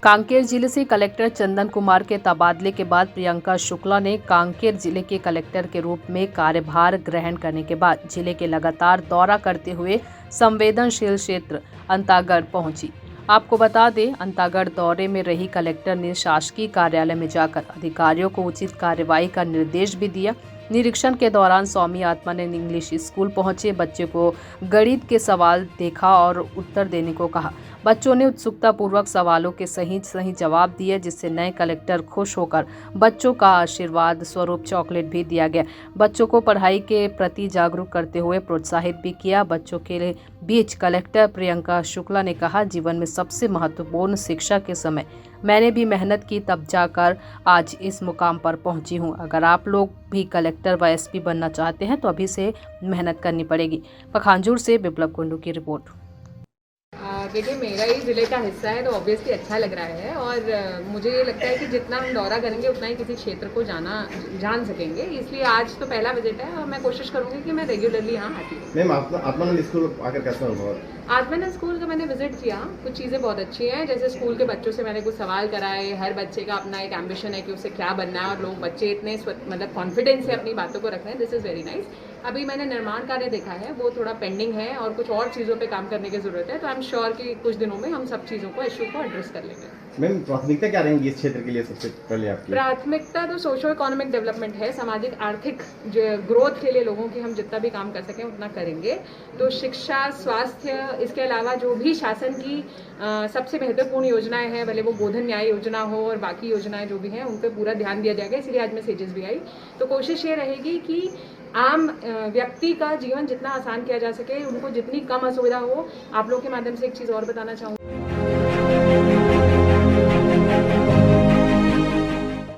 कांकेर जिले से कलेक्टर चंदन कुमार के तबादले के बाद प्रियंका शुक्ला ने कांकेर जिले के कलेक्टर के रूप में कार्यभार ग्रहण करने के बाद जिले के लगातार दौरा करते हुए संवेदनशील क्षेत्र अंतागढ़ पहुंची। आपको बता दें, अंतागढ़ दौरे में रही कलेक्टर ने शासकीय कार्यालय में जाकर अधिकारियों को उचित कार्रवाई का निर्देश भी दिया। निरीक्षण के दौरान स्वामी आत्मानंद इंग्लिश स्कूल पहुंचे बच्चे को गणित के सवाल देखा और उत्तर देने को कहा। बच्चों ने उत्सुकता पूर्वक सवालों के सही जवाब दिए, जिससे नए कलेक्टर खुश होकर बच्चों का आशीर्वाद स्वरूप चॉकलेट भी दिया गया। बच्चों को पढ़ाई के प्रति जागरूक करते हुए प्रोत्साहित भी किया। बच्चों के बीच कलेक्टर प्रियंका शुक्ला ने कहा, जीवन में सबसे महत्वपूर्ण शिक्षा के समय मैंने भी मेहनत की, तब जाकर आज इस मुकाम पर पहुंची हूं। अगर आप लोग भी कलेक्टर व एसपी बनना चाहते हैं तो अभी से मेहनत करनी पड़ेगी। पखांजूर से बिप्लब कुंडू की रिपोर्ट। देखिए, मेरा ही ज़िले का हिस्सा है तो ऑब्वियसली अच्छा लग रहा है और मुझे ये लगता है कि जितना हम दौरा करेंगे उतना ही किसी क्षेत्र को जान सकेंगे। इसलिए आज तो पहला विजिट है और मैं कोशिश करूँगी कि मैं रेगुलरली यहाँ आती हूँ। मैम, आत्मानंद स्कूल आकर कैसा अनुभव? आत्मानंद स्कूल का मैंने विजिट किया, कुछ चीज़ें बहुत अच्छी हैं। जैसे स्कूल के बच्चों से मैंने कुछ सवाल कराए। हर बच्चे का अपना एक एम्बिशन है कि उसे क्या बनना है और लोग बच्चे इतने मतलब कॉन्फिडेंस से अपनी बातों को रख रहे हैं। This is very nice. अभी मैंने निर्माण कार्य देखा है, वो थोड़ा पेंडिंग है और कुछ और चीज़ों पे काम करने की ज़रूरत है। तो आई एम श्योर कि कुछ दिनों में हम सब चीज़ों को, इशू को एड्रेस कर लेंगे। मैम, प्राथमिकता क्या रहेंगी इस क्षेत्र के लिए सबसे पहले आपकी? प्राथमिकता तो सोशो इकोनॉमिक डेवलपमेंट है, सामाजिक आर्थिक ग्रोथ के लिए लोगों की हम जितना भी काम कर सकें उतना करेंगे। तो शिक्षा, स्वास्थ्य, इसके अलावा जो भी शासन की सबसे महत्वपूर्ण योजनाएं हैं, भले वो गोधन न्याय योजना हो और बाकी योजनाएं जो भी हैं, उन पर पूरा ध्यान दिया जाएगा। इसलिए आज मैं सेजेस भी आई। तो कोशिश ये रहेगी कि आम व्यक्ति का जीवन जितना आसान किया जा सके, उनको जितनी कम असुविधा हो। आप लोगों के माध्यम से एक चीज़ और बताना चाहूँगी।